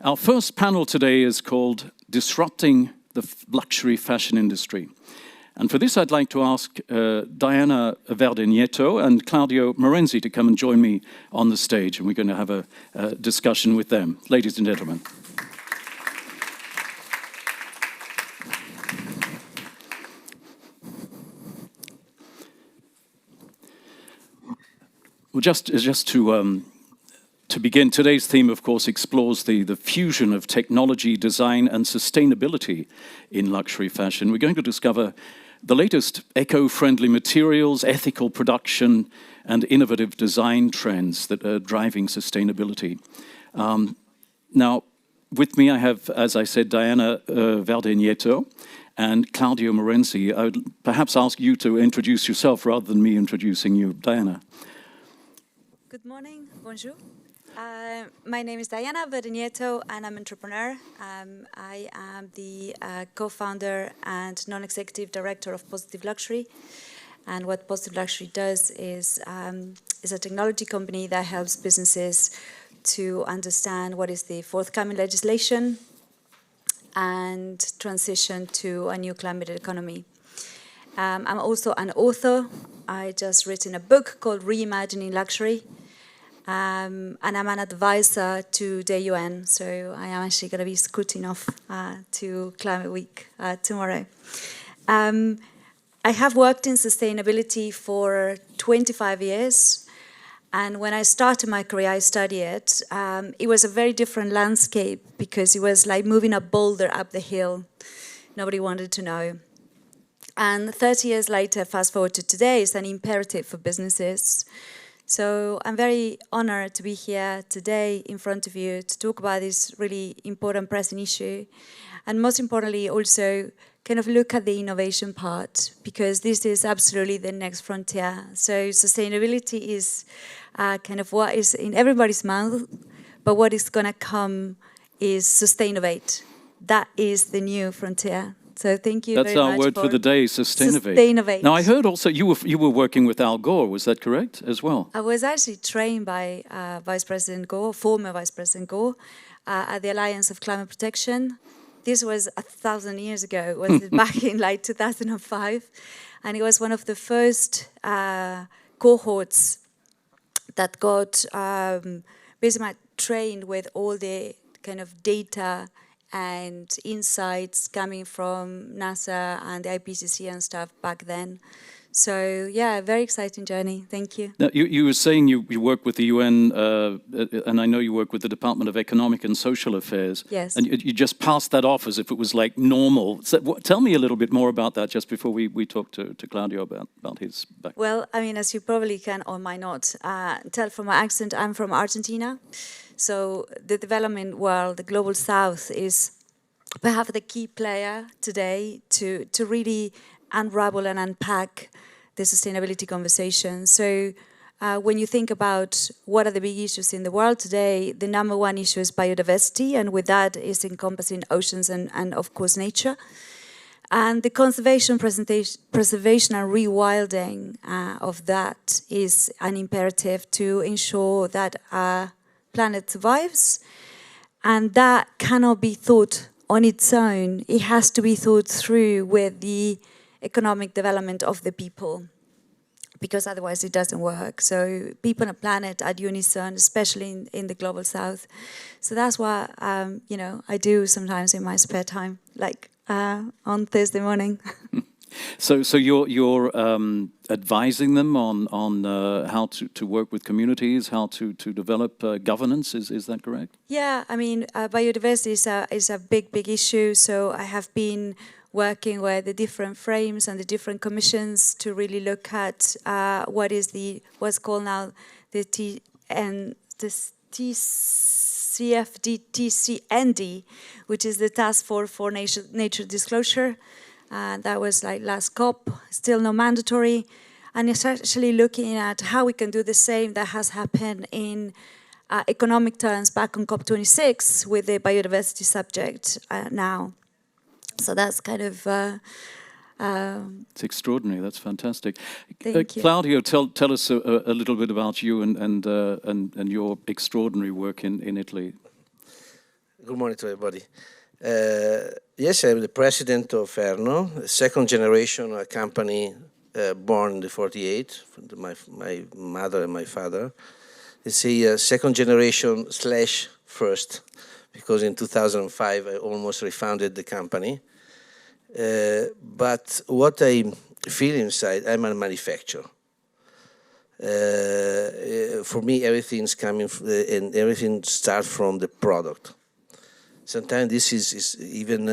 Our first panel today is called Disrupting the Luxury Fashion Industry. And for this, I'd like to ask Diana Verde Nieto and Claudio Marenzi to come and join me on the stage, and we're going to have a discussion with them. Ladies and gentlemen. Well, just to begin, today's theme, of course, explores the fusion of technology, design, and sustainability in luxury fashion. We're going to discover the latest eco-friendly materials, ethical production, and innovative design trends that are driving sustainability. Now, with me I have, as I said, Diana Verde Nieto and Claudio Marenzi. I would perhaps ask you to introduce yourself rather than me introducing you. Diana. Good morning, bonjour. My name is Diana Verde Nieto, and I'm an entrepreneur. I am the co-founder and non-executive director of Positive Luxury. And what Positive Luxury does is a technology company that helps businesses to understand what is the forthcoming legislation and transition to a new climate economy. I'm also an author. I just written a book called Reimagining Luxury. And I'm an advisor to the UN, so I am actually going to be scooting off to Climate Week tomorrow. I have worked in sustainability for 25 years, and when I started my career, I studied it. It was a very different landscape because it was like moving a boulder up the hill. Nobody wanted to know. And 30 years later, fast forward to today, it's an imperative for businesses. So I'm very honored to be here today in front of you to talk about this really important pressing issue. And most importantly, also kind of look at the innovation part, because this is absolutely the next frontier. So sustainability is kind of what is in everybody's mouth, but what is going to come is Sustainnovate. That is the new frontier. So thank you very much. That's our word for the day, Sustainnovate. Sustainnovate. Now, I heard also you were working with Al Gore, was that correct, as well? I was actually trained by Vice President Gore, former Vice President Gore, at the Alliance of Climate Protection. This was 1,000 years ago. It was back in like 2005. And it was one of the first cohorts that got basically trained with all the kind of data and insights coming from NASA and the IPCC and stuff back then. So yeah, very exciting journey. Thank you. Now, you were saying you work with the UN, and I know you work with the Department of Economic and Social Affairs. Yes. And you just passed that off as if it was like normal. So, tell me a little bit more about that just before we talk to Claudio about his background. Well, I mean, as you probably can or might not tell from my accent, I'm from Argentina. So the development world, the global south, is perhaps the key player today to really unravel and unpack the sustainability conversation. So when you think about what are the big issues in the world today, the number one issue is biodiversity, and with that is encompassing oceans and of course nature. And the conservation, preservation and rewilding of that is an imperative to ensure that our planet survives, and that cannot be thought on its own. It has to be thought through with the economic development of the people, because otherwise it doesn't work. So people on a planet at unison, especially in the global south. So that's what I do sometimes in my spare time, like on Thursday morning. So you're advising them on how to work with communities, how to develop governance. Is that correct? Yeah, I mean, biodiversity is a big issue. So I have been working with the different frames and the different commissions to really look at what's called now the TCFD, which is the Task Force for Nature Disclosure. That was like last COP, still no mandatory. And it's actually looking at how we can do the same that has happened in economic terms back on COP26 with the biodiversity subject now. So that's kind of... it's extraordinary. That's fantastic. Thank you. Claudio, tell us a little bit about you and your extraordinary work in Italy. Good morning to everybody. Yes, I'm the president of Herno, a second generation company born in the 48, my mother and my father. It's a second generation / first, because in 2005 I almost refounded the company. But what I feel inside, I'm a manufacturer. For me, everything's coming and everything starts from the product. Sometimes this is even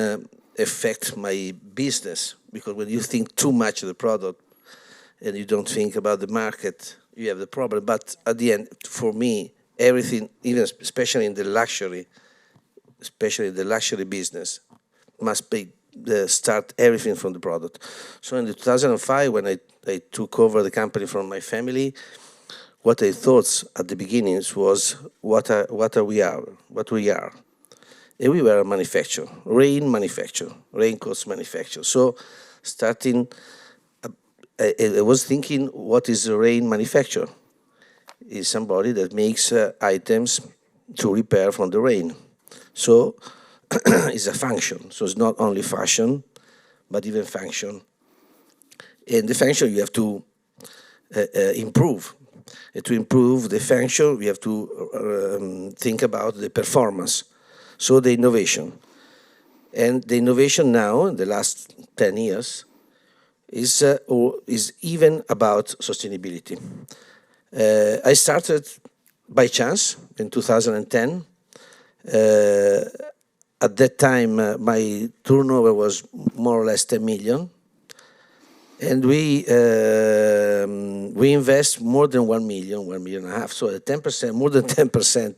affect my business, because when you think too much of the product and you don't think about the market, you have the problem. But at the end, for me, everything, even especially in the luxury business, must be start everything from the product. So in 2005, when I took over the company from my family, what I thought at the beginnings was what we are. And we were a manufacturer, raincoats manufacturer. So starting, I was thinking, what is a rain manufacturer? Is somebody that makes items to repair from the rain. So it's a function. So it's not only fashion, but even function. And the function you have to improve. And to improve the function, we have to think about the performance. So the innovation. And the innovation now, in the last 10 years, is even about sustainability. I started by chance in 2010. At that time, my turnover was more or less 10 million. And we invest more than 1 million and a half. So 10%, more than 10%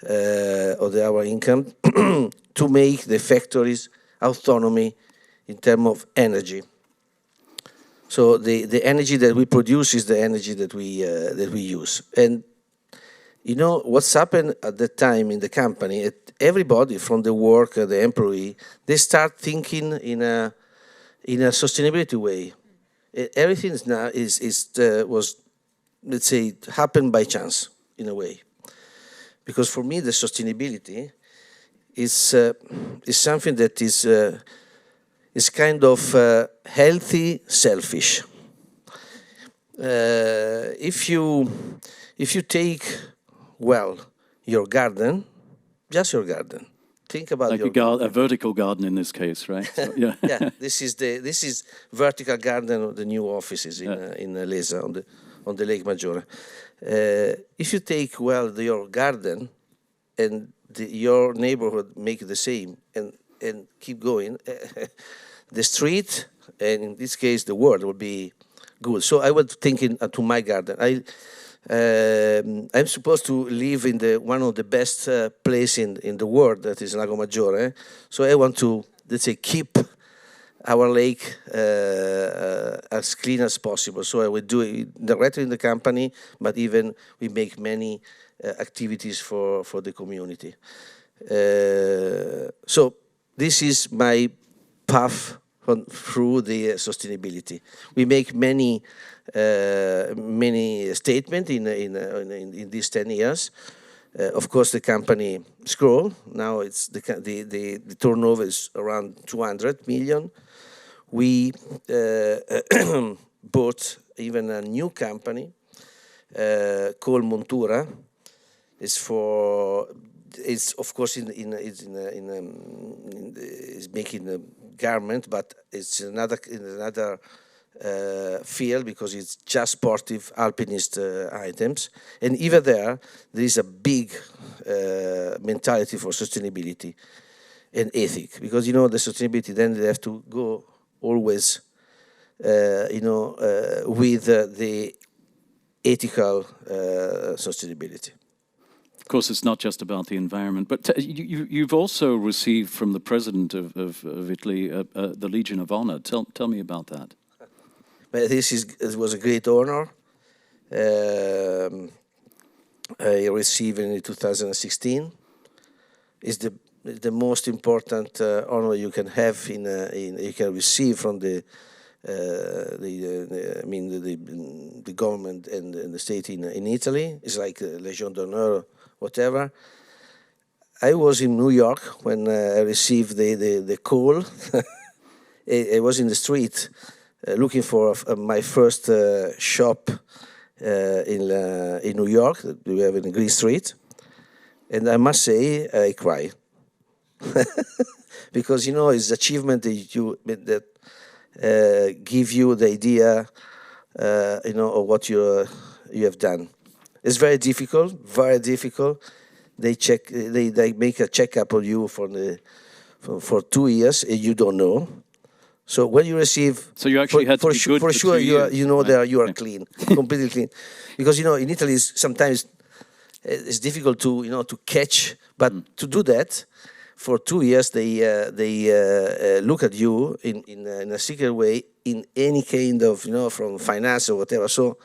of our income to make the factories autonomy in terms of energy. So the energy that we produce is the energy that we use. And you know what's happened at that time in the company? Everybody from the worker, the employee, they start thinking in a sustainability way. Everything now was, let's say, happened by chance in a way. Because for me, the sustainability is something that is kind of healthy, selfish. If you take well your garden, just your garden. Think about like a vertical garden in this case, right? So, yeah. Yeah. This is vertical garden of the new offices in Lesa on the Lake Maggiore. If you take well your garden and your neighborhood make the same and keep going, the street, and in this case the world, will be good. So I was thinking to my garden. I'm supposed to live in one of the best place in the world, that is Lago Maggiore. So I want to, let's say, keep our lake as clean as possible. So I would do it directly in the company, but even we make many activities for the community. So this is my path through the sustainability. We make many statements in these 10 years. Of course, the company is growing. Now it's the turnover is around 200 million. We bought even a new company called Montura. It's of course it's making a garment, but it's another field, because it's just sportive alpinist items. And even there is a big mentality for sustainability and ethic, because the sustainability, then they have to go always with the ethical sustainability. Of course, it's not just about the environment, but you've also received from the president of Italy the Legion of Honor. Tell me about that. Well, it was a great honor. I received in 2016. It's the most important honor you can have you can receive from the government and the state in Italy. It's like Legion d'Honneur, whatever. I was in New York when I received the call. I was in the street looking for my first shop in New York that we have in Green Street, and I must say I cry because it's achievement that give you the idea of what you have done. It's very difficult, very difficult. They make a checkup on you for 2 years and you don't know. So when you receive, so you actually had to be good for sure, 2 years, right? that you are clean, completely clean, because in Italy sometimes it's difficult to catch, but to do that for 2 years they look at you in a secret way in any kind of from finance or whatever. So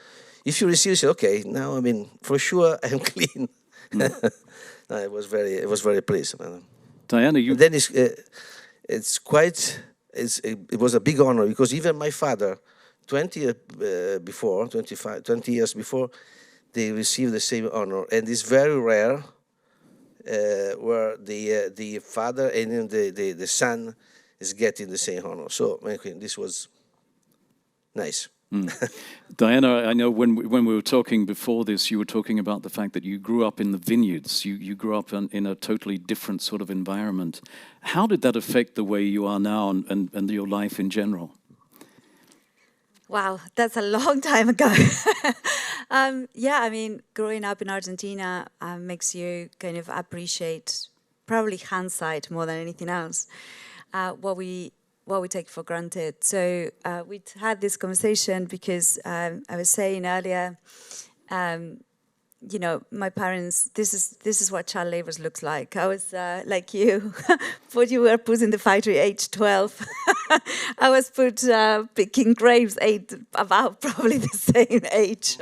if you receive, you say, okay, now for sure I am clean. No, it was very pleased. Diana, you then it was a big honor because even my father, 20 years before, they received the same honor, and it's very rare where the father and the son is getting the same honor. So this was nice. Diana, I know when we were talking before this, you were talking about the fact that you grew up in the vineyards. You grew up in a totally different sort of environment. How did that affect the way you are now and your life in general? Wow, that's a long time ago. Growing up in Argentina makes you kind of appreciate, probably hindsight more than anything else, what we take for granted. So we had this conversation because I was saying earlier, my parents, this is what child labor looks like. I was like you, but you were put in the factory age 12. I was put picking grapes about probably the same age.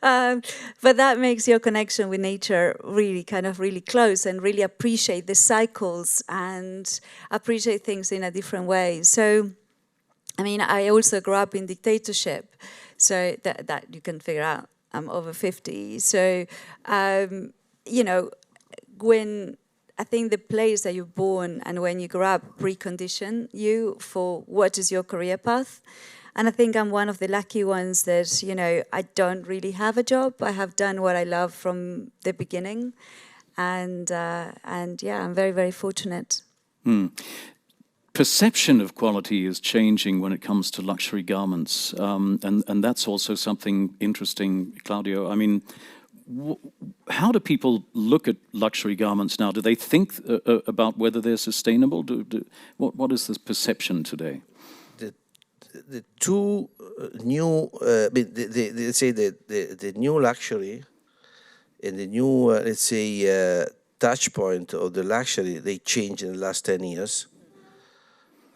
But that makes your connection with nature really close and really appreciate the cycles and appreciate things in a different way. So, I also grew up in dictatorship, so that you can figure out. I'm over 50. So, when I think the place that you're born and when you grow up precondition you for what is your career path. And I think I'm one of the lucky ones that, I don't really have a job. I have done what I love from the beginning. And I'm very, very fortunate. Perception of quality is changing when it comes to luxury garments. And that's also something interesting, Claudio. How do people look at luxury garments now? Do they think about whether they're sustainable? What is the perception today? The two new, let's say the new luxury and the new, touch point of the luxury, they changed in the last 10 years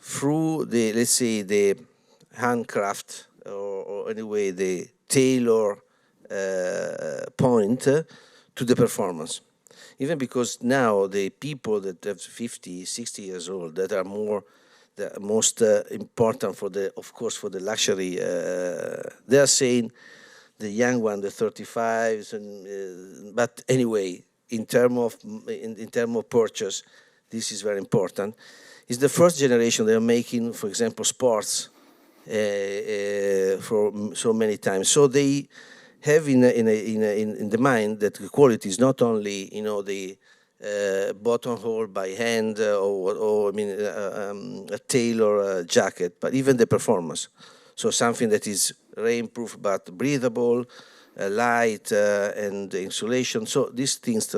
through the handcraft or anyway the tailor point to the performance. Even because now the people that have 50, 60 years old that are the most important for the luxury, they are saying the young one, the 35s, but anyway, in term of purchase, this is very important. It's the first generation they are making, for example, sports for so many times. So they have in the mind that the quality is not only the buttonhole by hand or a tailor jacket, but even the performance. So something that is rainproof but breathable, light and insulation. So these things,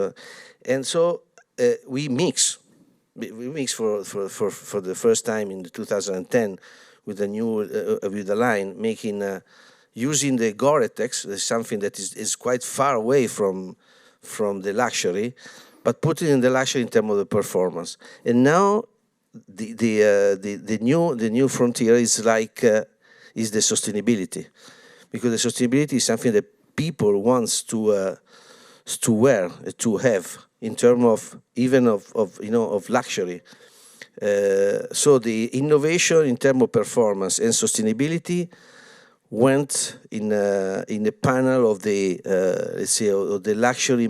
and so we mix. We mix for the first time in 2010 with a new with the line making using the Gore-Tex, something that is quite far away from the luxury, but put it in the luxury in terms of the performance. And now the new frontier is is the sustainability, because the sustainability is something that people wants to wear, to have, in terms of even of luxury. So the innovation in terms of performance and sustainability went in a panel of the let's say of the luxury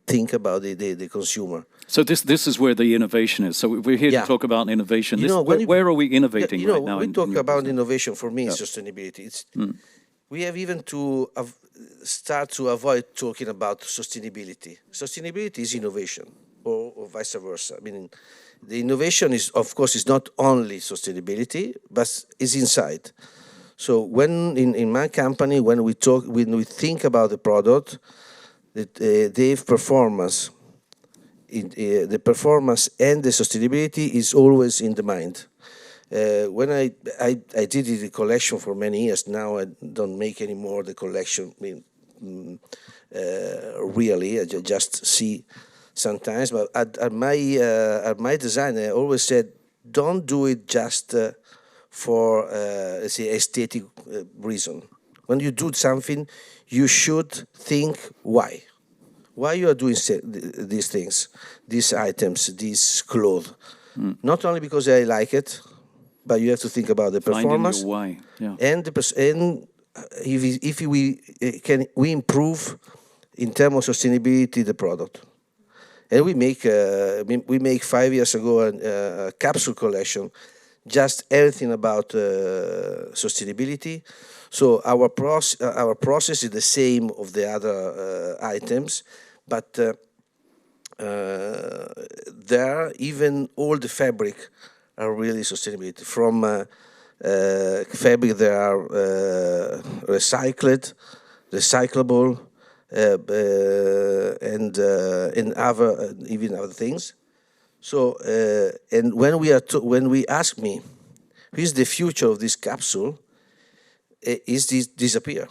think about the consumer. So this is where the innovation is. So we're here to talk about innovation. Where are we innovating right now? We talk about innovation. For me, sustainability. It's we have even to start to avoid talking about sustainability. Sustainability is innovation, or vice versa. I mean, the innovation is, of course, is not only sustainability, but is inside. So when in my company, when we think about the product, the performance, the performance and the sustainability is always in the mind. When I did the collection for many years, now I don't make anymore the collection. Really, I just see sometimes. But at my design, I always said, don't do it just for let's say aesthetic reason. When you do something, you should think why you are doing these things, these items, these clothes. Not only because I like it, but you have to think about the performance. Finding your why, and if we improve in terms of sustainability the product. And we make 5 years ago a capsule collection, just everything about sustainability. So our process is the same of the other items, but there even all the fabric are really sustainability. From fabric they are recyclable, and even other things. So and when we ask me, who's the future of this capsule, is this disappear?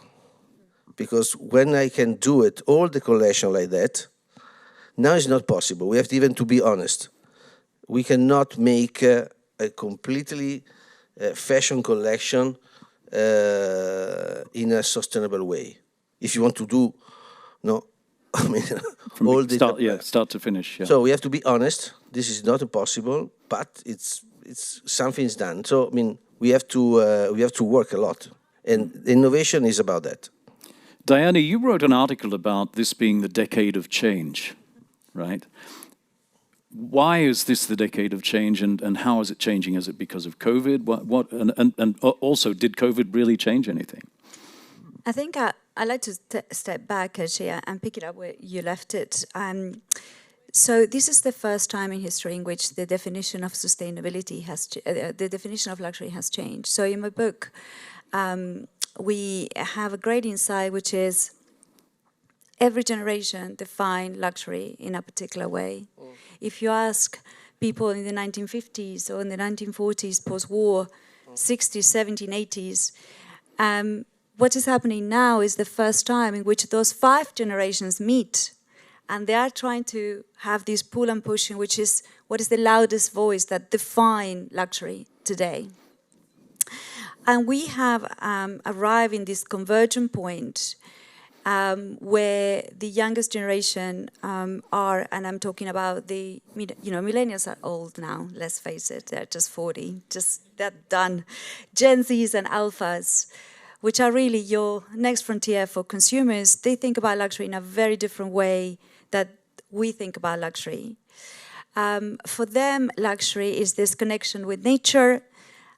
Because when I can do it, all the collection like that, now it's not possible. We have to even to be honest. We cannot make a completely fashion collection in a sustainable way. If you want to do, I mean, from all the start to finish. Yeah. So we have to be honest. This is not impossible, but it's something's done. So I mean, we have to work a lot, and innovation is about that. Diana, you wrote an article about this being the decade of change, right? Why is this the decade of change, and how is it changing? Is it because of COVID? And also, did COVID really change anything? I think I'd like to step back actually and pick it up where you left it. So this is the first time in history in which the definition of sustainability the definition of luxury has changed. So in my book, we have a great insight, which is every generation defined luxury in a particular way. If you ask people in the 1950s or in the 1940s, post-war, 60s, 70s, 80s, what is happening now is the first time in which those 5 generations meet, and they are trying to have this pull and pushing, which is what is the loudest voice that define luxury today. And we have arrived in this convergent point where the youngest generation are, and I'm talking about millennials are old now, let's face it, they're just 40, they're done. Gen Zs and Alphas, which are really your next frontier for consumers, they think about luxury in a very different way that we think about luxury. For them, luxury is this connection with nature,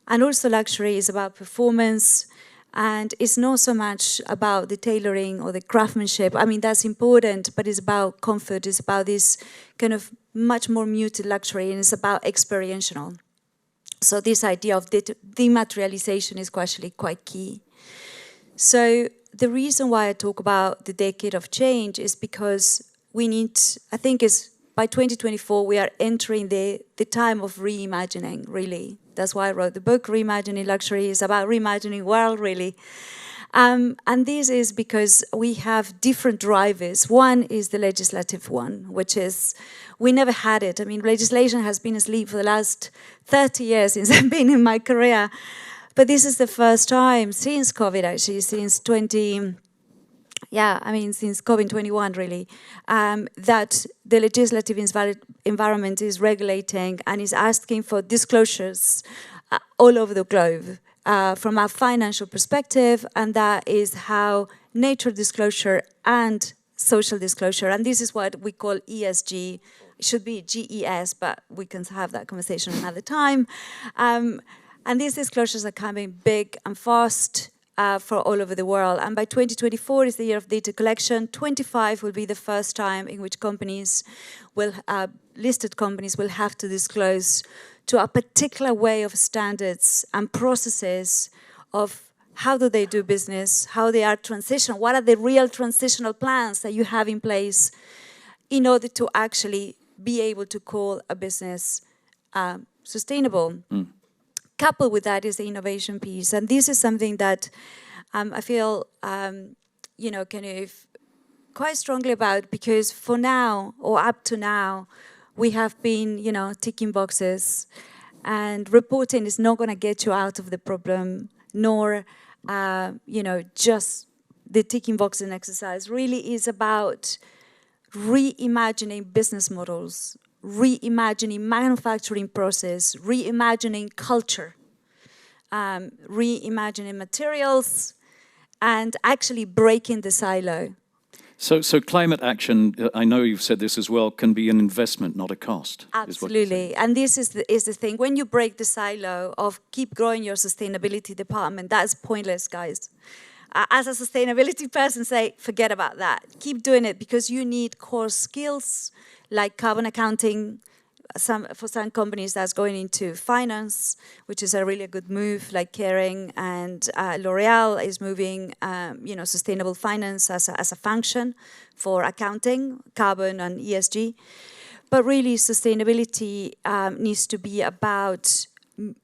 and also luxury is about performance, and it's not so much about the tailoring or the craftsmanship. I mean, that's important, but it's about comfort, it's about this kind of much more muted luxury, and it's about experiential. So this idea of dematerialization is actually quite key. So the reason why I talk about the decade of change is because we need, I think is by 2024, we are entering the time of reimagining, really. That's why I wrote the book, Reimagining Luxury. Is about reimagining world, really. And this is because we have different drivers. One is the legislative one, which is, we never had it. I mean, legislation has been asleep for the last 30 years since I've been in my career. But this is the first time since COVID, actually, since COVID-21, really, that the legislative environment is regulating and is asking for disclosures all over the globe from a financial perspective, and that is how nature disclosure and social disclosure, and this is what we call ESG, it should be GES, but we can have that conversation another time. And these disclosures are coming big and fast for all over the world. And by 2024 is the year of data collection. 25 will be the first time in which companies will, listed companies will have to disclose to a particular way of standards and processes of how do they do business, how they are transitional, what are the real transitional plans that you have in place in order to actually be able to call a business sustainable. Coupled with that is the innovation piece. And this is something that I feel, kind of quite strongly about, because for now, or up to now, we have been, ticking boxes, and reporting is not going to get you out of the problem, nor, just the ticking boxes exercise. Really is about reimagining business models, reimagining manufacturing process, reimagining culture, reimagining materials, and actually breaking the silo. So climate action, I know you've said this as well, can be an investment, not a cost. Absolutely, and this is the thing. When you break the silo of keep growing your sustainability department, that's pointless, guys. As a sustainability person, say, forget about that. Keep doing it, because you need core skills like carbon accounting. For some companies, that's going into finance, which is a really good move, like Kering and L'Oreal is moving, sustainable finance as a function for accounting, carbon and ESG. But really, sustainability needs to be about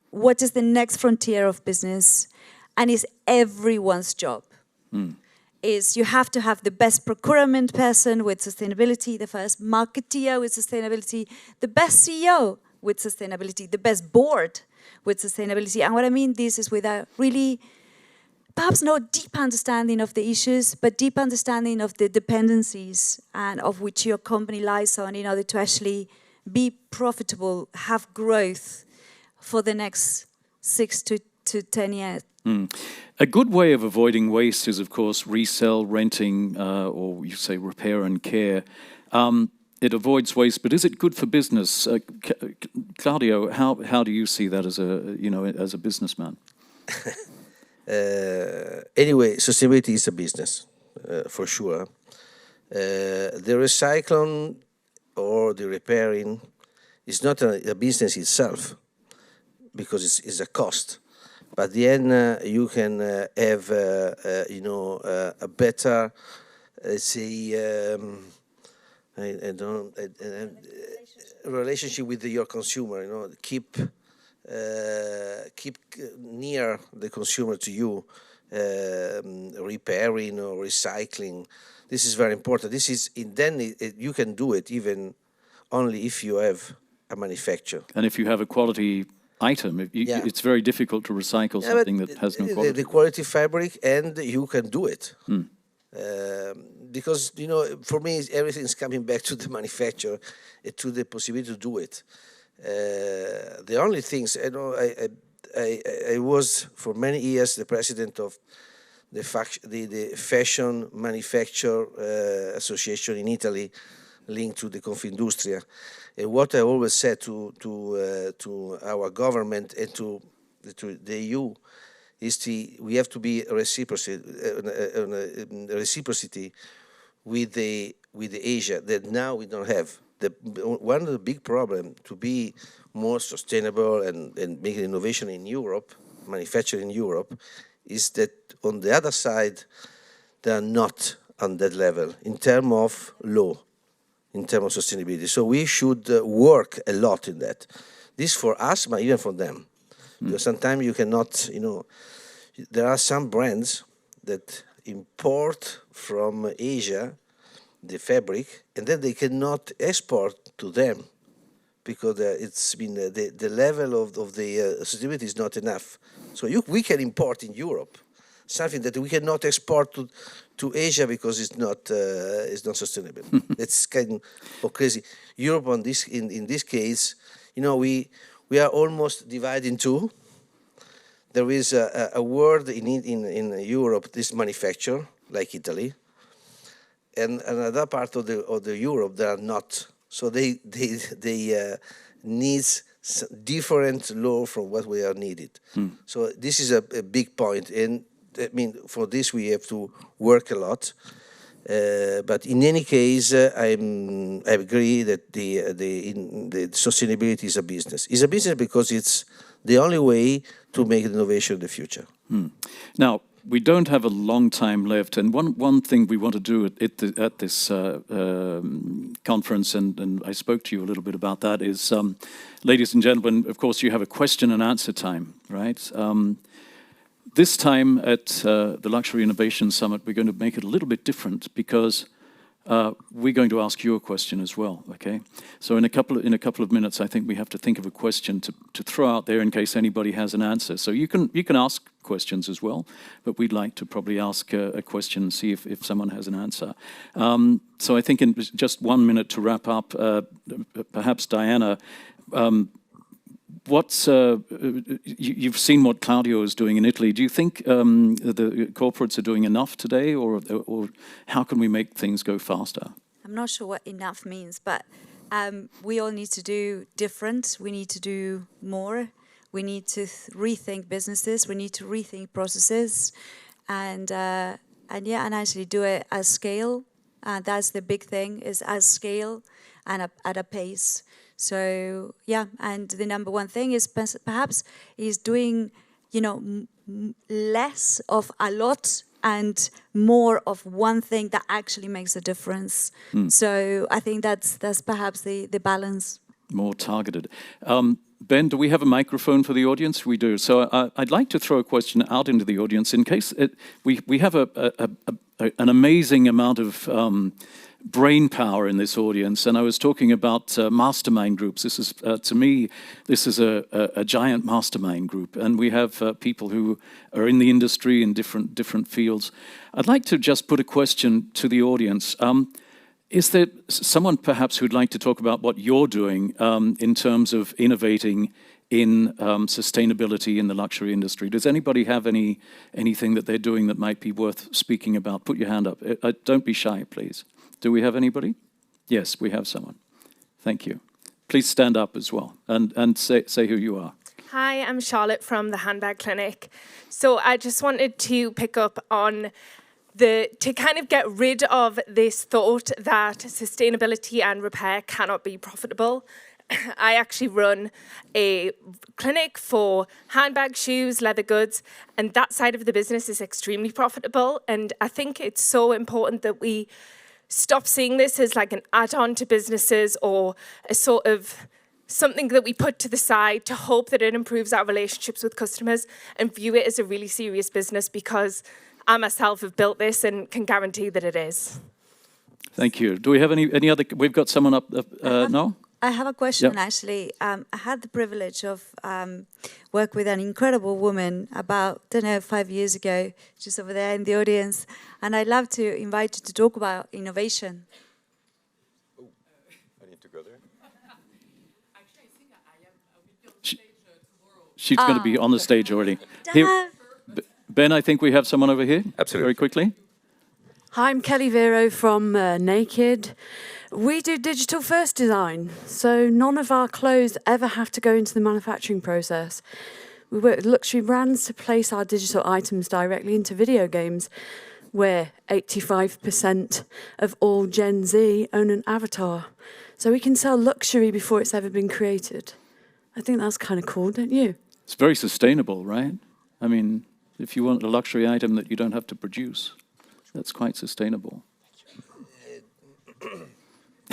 what is the next frontier of business, and is everyone's job. Is you have to have the best procurement person with sustainability, the first marketeer with sustainability, the best CEO with sustainability, the best board with sustainability. And what I mean this is with a really, perhaps not deep understanding of the issues, but deep understanding of the dependencies and of which your company lies on in order to actually be profitable, have growth for the next 6 to 10 years. A good way of avoiding waste is, of course, resell, renting, or you say repair and care. It avoids waste, but is it good for business? Claudio, how do you see that as a businessman? Anyway, sustainability is a business, for sure. The recycling or the repairing is not a business itself, because it's a cost. But at the end, you can have, a better, let's say, relationship with your consumer. Keep near the consumer to you, repairing or recycling. This is very important. You can do it even only if you have a manufacturer. And if you have a quality item, it's very difficult to recycle something that has no quality. The quality fabric, and you can do it. Because, for me, everything's coming back to the manufacturer, to the possibility to do it. The only things, I was for many years the president of the Fashion Manufacturer Association in Italy, linked to the Confindustria. And what I always said to our government and to the EU is we have to be reciprocity with the Asia that now we don't have. One of the big problems to be more sustainable and make innovation in Europe, manufacturing in Europe, is that on the other side they are not on that level in terms of law, in terms of sustainability. So we should work a lot in that. This for us, but even for them. Because sometimes you cannot, there are some brands that import from Asia the fabric, and then they cannot export to them because it's been the level of the sustainability is not enough. So we can import in Europe something that we cannot export to Asia because it's not sustainable. It's kind of crazy. Europe in this case, we are almost divided in two. there is a word in Europe, this manufacture, like Italy, and another part of the Europe they are not. So they needs different law from what we are needed. So this is a big point, and I mean for this we have to work a lot. But in any case, I agree that the sustainability is a business. It's a business because it's the only way to make innovation in the future. Now, we don't have a long time left, and one thing we want to do at this conference, and I spoke to you a little bit about that, is, ladies and gentlemen, of course, you have a question and answer time, right? This time at the Luxury Innovation Summit, we're going to make it a little bit different because we're going to ask you a question as well, okay? So in a couple of minutes, I think we have to think of a question to throw out there in case anybody has an answer. So you can ask questions as well, but we'd like to probably ask a question and see if someone has an answer. So I think in just 1 minute to wrap up, perhaps Diana, you've seen what Claudio is doing in Italy. Do you think the corporates are doing enough today, or how can we make things go faster? I'm not sure what enough means, but we all need to do different. We need to do more. We need to rethink businesses. We need to rethink processes, and actually do it at scale. That's the big thing: is at scale and at a pace. So yeah, and the number one thing is perhaps is doing, less of a lot and more of one thing that actually makes a difference. So I think that's perhaps the balance. More targeted. Ben, do we have a microphone for the audience? We do. So I'd like to throw a question out into the audience in case we have an amazing amount of brain power in this audience, and I was talking about mastermind groups. This is, to me, this is a giant mastermind group, and we have people who are in the industry in different fields. I'd like to just put a question to the audience. Is there someone perhaps who'd like to talk about what you're doing in terms of innovating in sustainability in the luxury industry? Does anybody have anything that they're doing that might be worth speaking about? Put your hand up. Don't be shy, please. Do we have anybody? Yes, we have someone. Thank you. Please stand up as well and say who you are. Hi, I'm Charlotte from the Handbag Clinic. So I just wanted to pick up on to kind of get rid of this thought that sustainability and repair cannot be profitable. I actually run a clinic for handbag, shoes, leather goods, and that side of the business is extremely profitable. And I think it's so important that we stop seeing this as like an add-on to businesses or a sort of something that we put to the side to hope that it improves our relationships with customers, and view it as a really serious business, because I myself have built this and can guarantee that it is. Thank you. Do we have any other? We've got someone up. No? I have a question, Yeah. actually. I had the privilege of work with an incredible woman about, 5 years ago, just over there in the audience. And I'd love to invite you to talk about innovation. Oh, I need to go there. Actually, I think I will be on stage tomorrow. She's going to be on the stage already. Here, Ben, I think we have someone over here. Absolutely. Very quickly. Hi, I'm Kelly Vero from Naked. We do digital first design, so none of our clothes ever have to go into the manufacturing process. We work with luxury brands to place our digital items directly into video games, where 85% of all Gen Z own an avatar. So we can sell luxury before it's ever been created. I think that's kind of cool, don't you? It's very sustainable, right? I mean, if you want a luxury item that you don't have to produce, that's quite sustainable.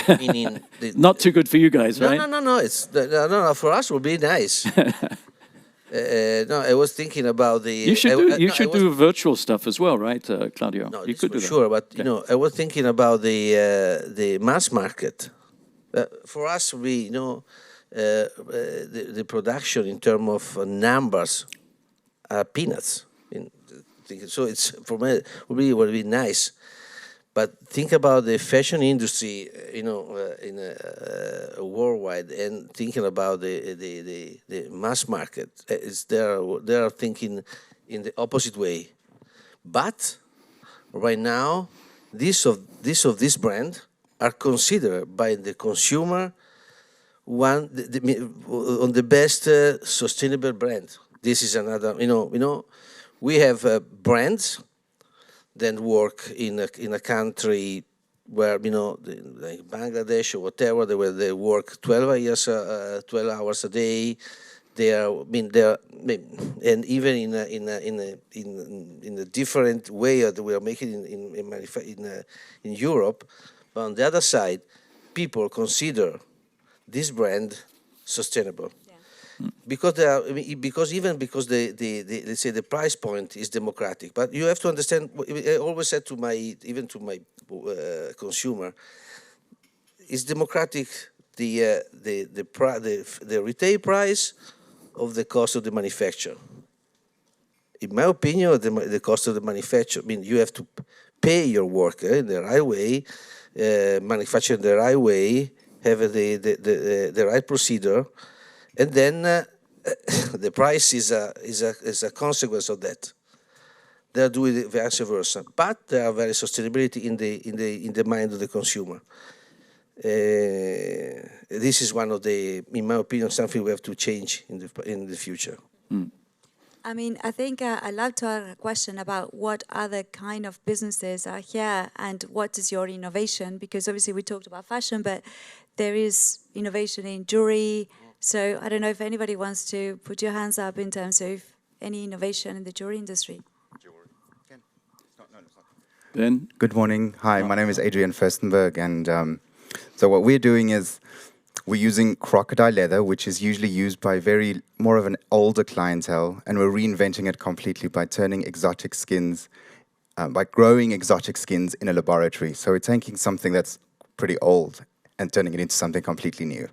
Meaning Not too good for you guys, right? No. It's no. For us, it would be nice. No, I was thinking about the. You should do virtual stuff as well, right, Claudio? No, you could do that. sure, but Okay. I was thinking about the mass market. For us, the production in terms of numbers are peanuts. So it's for me would be nice. But think about the fashion industry, in worldwide, and thinking about the mass market. They are thinking in the opposite way. But right now, this brand are considered by the consumer on the best sustainable brand. This is another, we have brands that work in a country where, like Bangladesh or whatever, where they work 12 hours a day. And even in a different way that we are making in Europe. But on the other side, people consider this brand sustainable. Because the let's say the price point is democratic, but you have to understand. I always said to my consumer, is democratic the retail price of the cost of the manufacture. In my opinion, the cost of the manufacture. I mean, you have to pay your worker in the right way, manufacture in the right way, have the right procedure. And then the price is a consequence of that. They are doing it vice versa, but they are very sustainability in the mind of the consumer. This is one of in my opinion, something we have to change in the future. I mean, I think I'd love to ask a question about what other kind of businesses are here and what is your innovation? Because obviously we talked about fashion, but there is innovation in jewelry. So I don't know if anybody wants to put your hands up in terms of any innovation in the jewelry industry. Ben? Good morning. Hi, my name is Adrian Furstenberg, and so what we're doing is we're using crocodile leather, which is usually used by more of an older clientele, and we're reinventing it completely by turning exotic skins, by growing exotic skins in a laboratory. So we're taking something that's pretty old and turning it into something completely new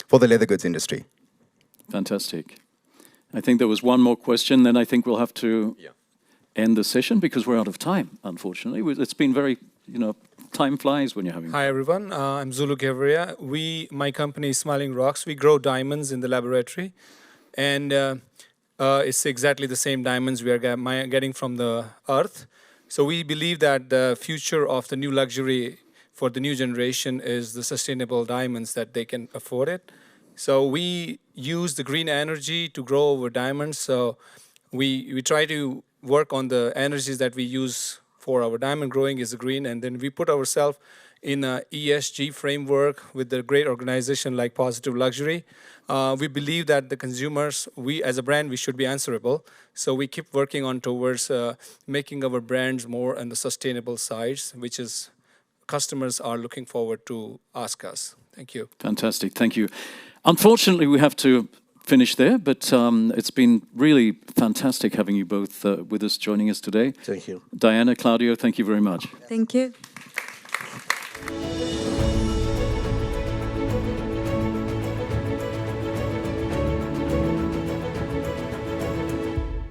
for the leather goods industry. Fantastic. I think there was one more question, then I think we'll have to end the session because we're out of time, unfortunately. It's been very, time flies when you're having... Hi, everyone. I'm Zulu Gaviria. My company is Smiling Rocks. We grow diamonds in the laboratory. And it's exactly the same diamonds we are getting from the earth. So we believe that the future of the new luxury for the new generation is the sustainable diamonds that they can afford it. So we use the green energy to grow our diamonds. So we try to work on the energies that we use for our diamond growing is green, and then we put ourselves in a ESG framework with a great organization like Positive Luxury. We believe that the consumers, we as a brand, we should be answerable. So we keep working on towards making our brands more on the sustainable sides, which is customers are looking forward to ask us. Thank you. Fantastic, thank you. Unfortunately, we have to finish there, but it's been really fantastic having you both with us, joining us today. Thank you. Diana, Claudio, thank you very much. Thank you.